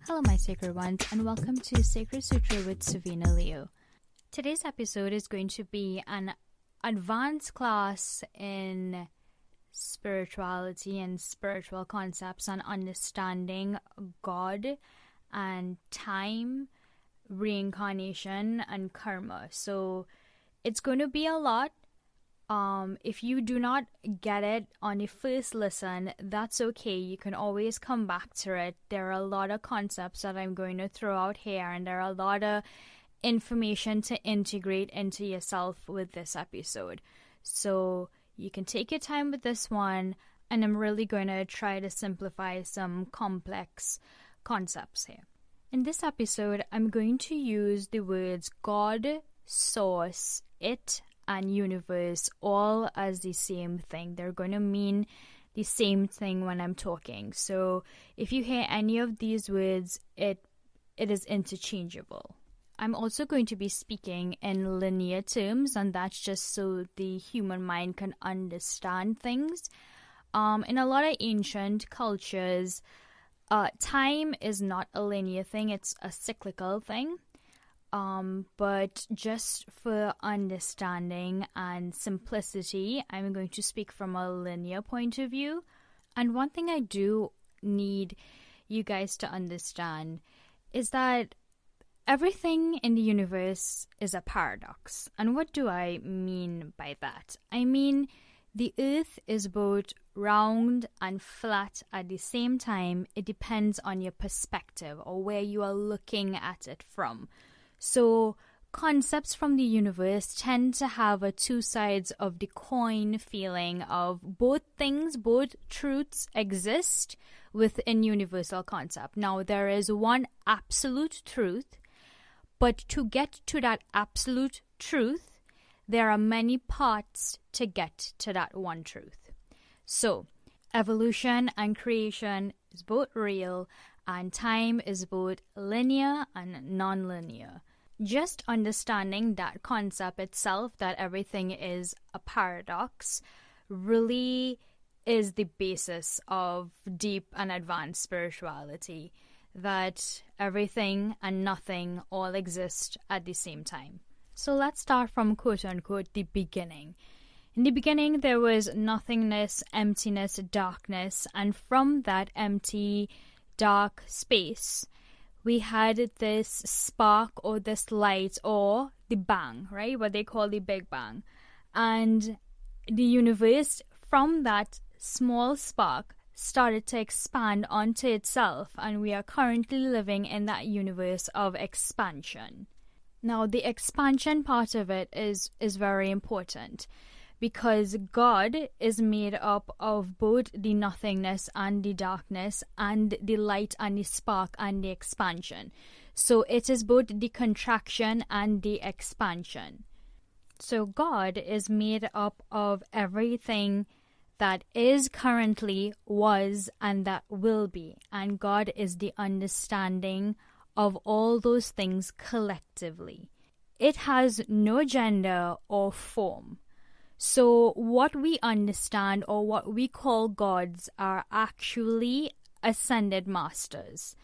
Hello, my sacred ones, and welcome to Sacred Sutra with Savina Leo. Today's episode is going to be an advanced class in spirituality and spiritual concepts and understanding God and time, reincarnation, and karma. So it's going to be a lot. If you do not get it on the first listen, that's okay. You can always come back to it. There are a lot of concepts that I'm going to throw out here, and there are a lot of information to integrate into yourself with this episode. So you can take your time with this one, and I'm really going to try to simplify some complex concepts here. In this episode, I'm going to use the words God, source, it, and universe all as the same thing. They're going to mean the same thing when I'm talking. So if you hear any of these words, it is interchangeable. I'm also going to be speaking in linear terms, and that's just so the human mind can understand things. In a lot of ancient cultures, time is not a linear thing, it's a cyclical thing. But just for understanding and simplicity, I'm going to speak from a linear point of view. And one thing I do need you guys to understand is that everything in the universe is a paradox. And what do I mean by that? I mean, the earth is both round and flat at the same time. It depends on your perspective or where you are looking at it from. So concepts from the universe tend to have a two sides of the coin feeling of both things, both truths exist within universal concept. Now, there is one absolute truth, but to get to that absolute truth, there are many parts to get to that one truth. So evolution and creation is both real, and time is both linear and non-linear. Just understanding that concept itself, that everything is a paradox, really is the basis of deep and advanced spirituality, that everything and nothing all exist at the same time. So let's start from quote-unquote the beginning. In the beginning, there was nothingness, emptiness, darkness, and from that empty, dark space, we had this spark or this light or the bang, right? What they call the Big Bang. And the universe, from that small spark, started to expand onto itself. And we are currently living in that universe of expansion. Now, the expansion part of it is very important, because God is made up of both the nothingness and the darkness and the light and the spark and the expansion. So it is both the contraction and the expansion. So God is made up of everything that is currently, was, and that will be. And God is the understanding of all those things collectively. It has no gender or form. So what we understand or what we call gods are actually ascended masters.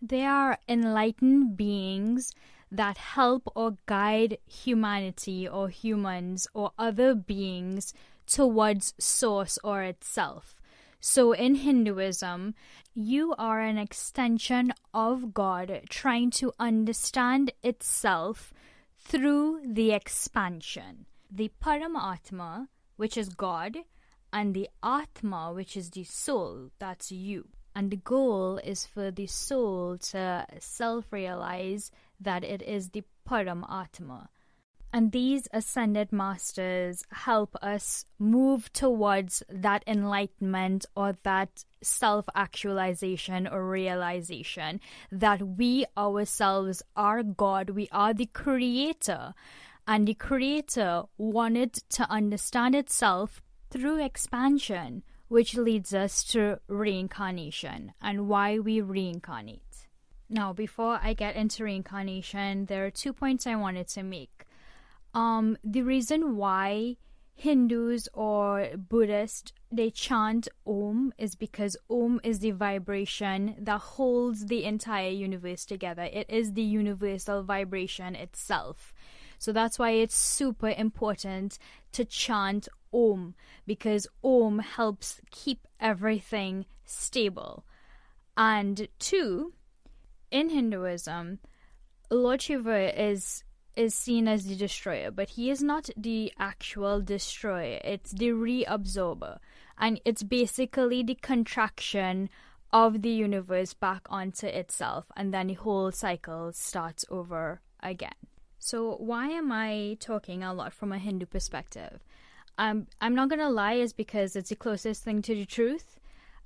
They are enlightened beings that help or guide humanity or humans or other beings towards source or itself. So in Hinduism, you are an extension of God trying to understand itself through the expansion. The Paramatma, which is God, and the Atma, which is the soul, that's you. And the goal is for the soul to self-realize that it is the Paramatma. And these ascended masters help us move towards that enlightenment or that self-actualization or realization that we ourselves are God, we are the creator. And the creator wanted to understand itself through expansion, which leads us to reincarnation and why we reincarnate. Now, before I get into reincarnation, there are 2 points I wanted to make. The reason why Hindus or Buddhists, they chant Om is because Om is the vibration that holds the entire universe together. It is the universal vibration itself. So that's why it's super important to chant Om, because Om helps keep everything stable. And two, in Hinduism, Lord Shiva is seen as the destroyer, but he is not the actual destroyer. It's the reabsorber, and it's basically the contraction of the universe back onto itself, and then the whole cycle starts over again. So why am I talking a lot from a Hindu perspective? I'm not gonna lie, is because it's the closest thing to the truth.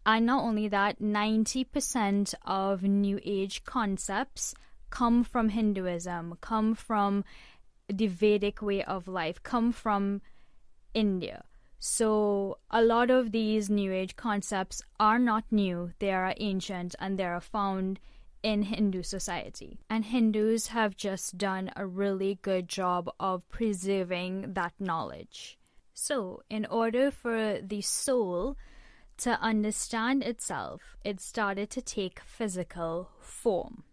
And not only that, 90% of New Age concepts come from Hinduism, come from the Vedic way of life, come from India. So a lot of these New Age concepts are not new, they are ancient, and they are found in Hindu society. And Hindus have just done a really good job of preserving that knowledge. So in order for the soul to understand itself, it started to take physical form.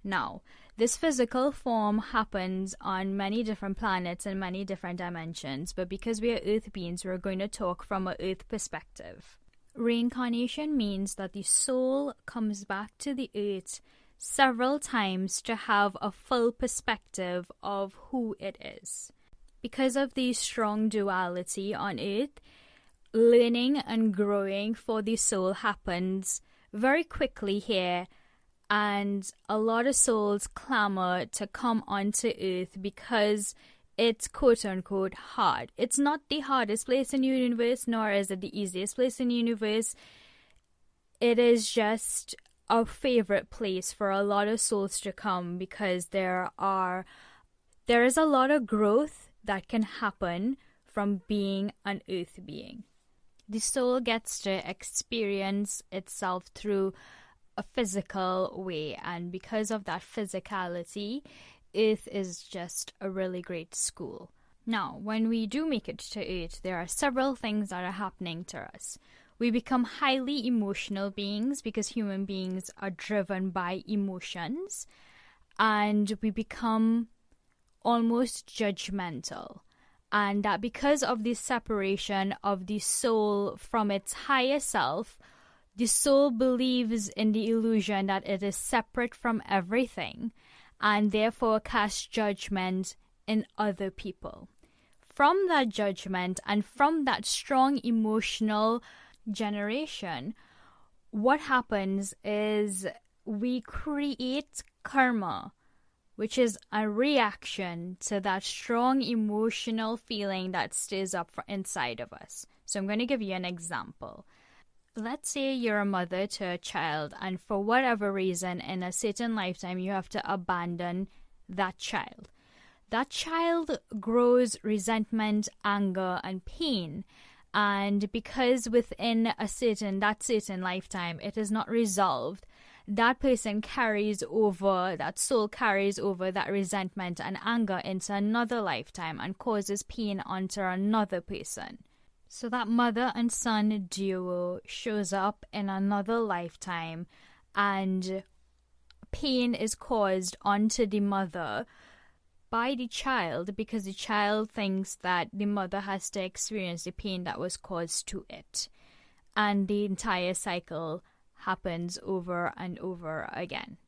Now, this physical form happens on many different planets and many different dimensions, but because we are Earth beings, we're going to talk from an Earth perspective. Reincarnation means that the soul comes back to the Earth several times to have a full perspective of who it is. Because of the strong duality on Earth, learning and growing for the soul happens very quickly here, and a lot of souls clamor to come onto Earth because it's quote-unquote hard. It's not the hardest place in the universe, nor is it the easiest place in the universe. It is just a favorite place for a lot of souls to come, because there is a lot of growth that can happen from being an Earth being. The soul gets to experience itself through a physical way, and because of that physicality, Earth is just a really great school. Now, when we do make it to Earth, there are several things that are happening to us. We become highly emotional beings because human beings are driven by emotions, and we become almost judgmental. And that because of the separation of the soul from its higher self, the soul believes in the illusion that it is separate from everything, and therefore casts judgment in other people. From that judgment and from that strong emotional generation, what happens is we create karma, which is a reaction to that strong emotional feeling that stirs up inside of us. So I'm going to give you an example. Let's say you're a mother to a child, and for whatever reason in a certain lifetime you have to abandon that child. That child grows resentment, anger, and pain. And because within that certain lifetime it is not resolved, that person that soul carries over that resentment and anger into another lifetime and causes pain onto another person. So that mother and son duo shows up in another lifetime, and pain is caused onto the mother by the child because the child thinks that the mother has to experience the pain that was caused to it. And the entire cycle happens over and over again.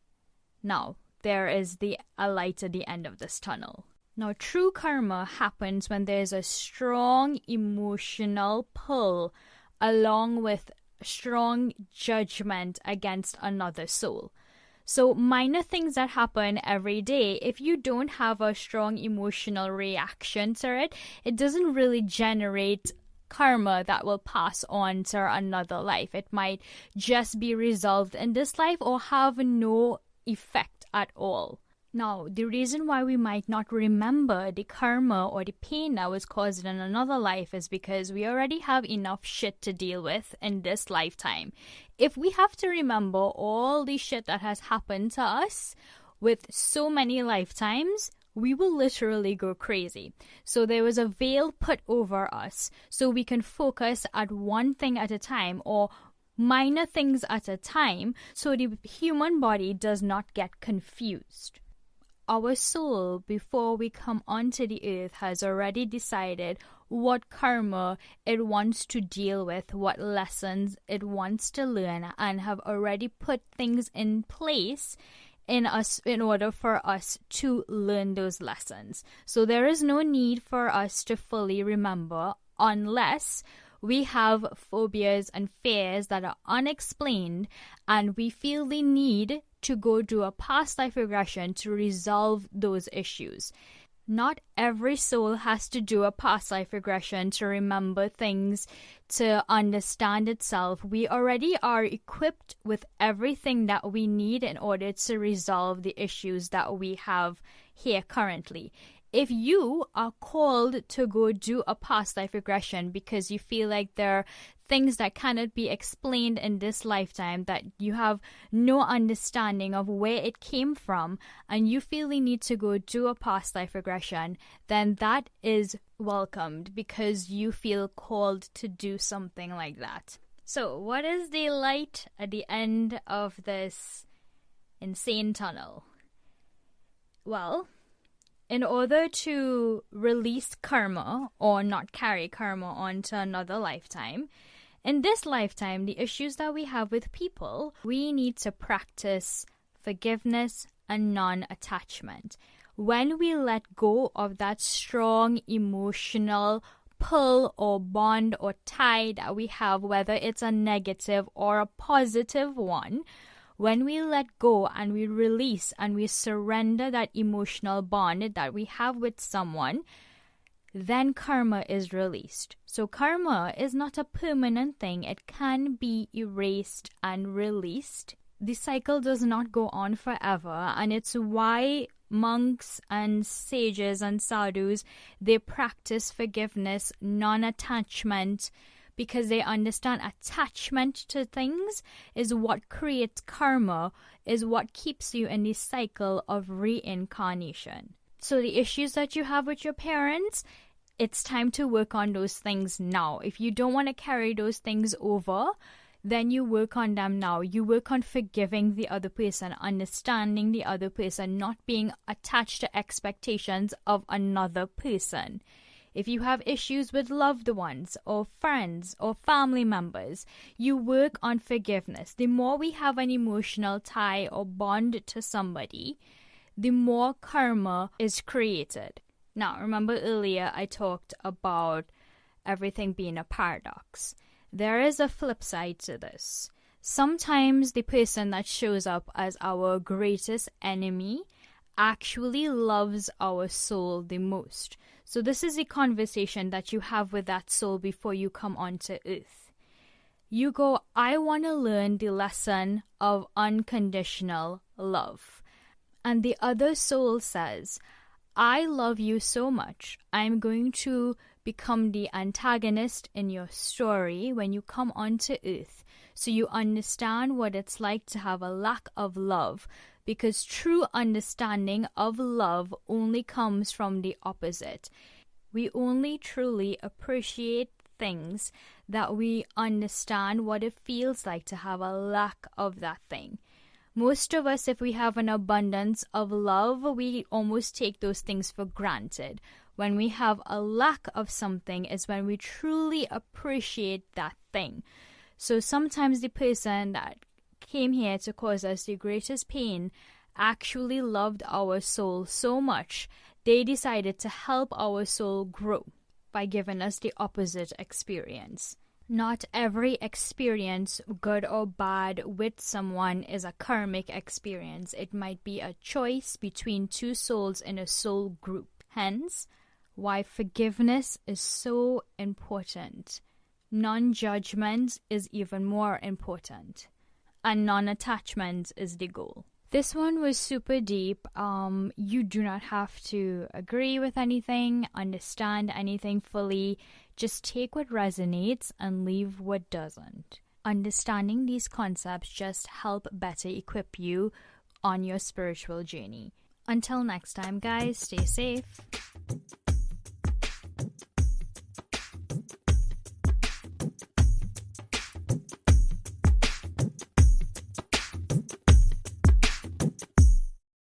Now, there is a light at the end of this tunnel. Now, true karma happens when there's a strong emotional pull along with strong judgment against another soul. So minor things that happen every day, if you don't have a strong emotional reaction to it, it doesn't really generate karma that will pass on to another life. It might just be resolved in this life or have no effect at all. Now, the reason why we might not remember the karma or the pain that was caused in another life is because we already have enough shit to deal with in this lifetime. If we have to remember all the shit that has happened to us with so many lifetimes, we will literally go crazy. So there was a veil put over us so we can focus at one thing at a time, or minor things at a time, so the human body does not get confused. Our soul, before we come onto the earth, has already decided what karma it wants to deal with, what lessons it wants to learn, and have already put things in place in us in order for us to learn those lessons. So there is no need for us to fully remember unless we have phobias and fears that are unexplained and we feel the need to go do a past life regression to resolve those issues. Not every soul has to do a past life regression to remember things, to understand itself. We already are equipped with everything that we need in order to resolve the issues that we have here currently. If you are called to go do a past life regression because you feel like there are things that cannot be explained in this lifetime, that you have no understanding of where it came from, and you feel you need to go do a past life regression, then that is welcomed because you feel called to do something like that. So, what is the light at the end of this insane tunnel? Well, in order to release karma or not carry karma onto another lifetime, in this lifetime, the issues that we have with people, we need to practice forgiveness and non-attachment. When we let go of that strong emotional pull or bond or tie that we have, whether it's a negative or a positive one, when we let go and we release and we surrender that emotional bond that we have with someone, then karma is released. So karma is not a permanent thing. It can be erased and released. The cycle does not go on forever, and it's why monks and sages and sadhus, they practice forgiveness, non-attachment, because they understand attachment to things is what creates karma, is what keeps you in the cycle of reincarnation. So the issues that you have with your parents, it's time to work on those things now. If you don't want to carry those things over, then you work on them now. You work on forgiving the other person, understanding the other person, not being attached to expectations of another person. If you have issues with loved ones or friends or family members, you work on forgiveness. The more we have an emotional tie or bond to somebody, the more karma is created. Now, remember earlier I talked about everything being a paradox. There is a flip side to this. Sometimes the person that shows up as our greatest enemy actually loves our soul the most. So this is a conversation that you have with that soul before you come onto earth. You go, I want to learn the lesson of unconditional love. And the other soul says, I love you so much, I'm going to become the antagonist in your story when you come onto earth, so you understand what it's like to have a lack of love, because true understanding of love only comes from the opposite. We only truly appreciate things that we understand what it feels like to have a lack of that thing. Most of us, if we have an abundance of love, we almost take those things for granted. When we have a lack of something is when we truly appreciate that thing. So sometimes the person that came here to cause us the greatest pain actually loved our soul so much, they decided to help our soul grow by giving us the opposite experience. Not every experience, good or bad, with someone is a karmic experience. It might be a choice between two souls in a soul group. Hence, why forgiveness is so important. Non-judgment is even more important. And non-attachment is the goal. This one was super deep. You do not have to agree with anything, understand anything fully. Just take what resonates and leave what doesn't. Understanding these concepts just help better equip you on your spiritual journey. Until next time, guys, stay safe.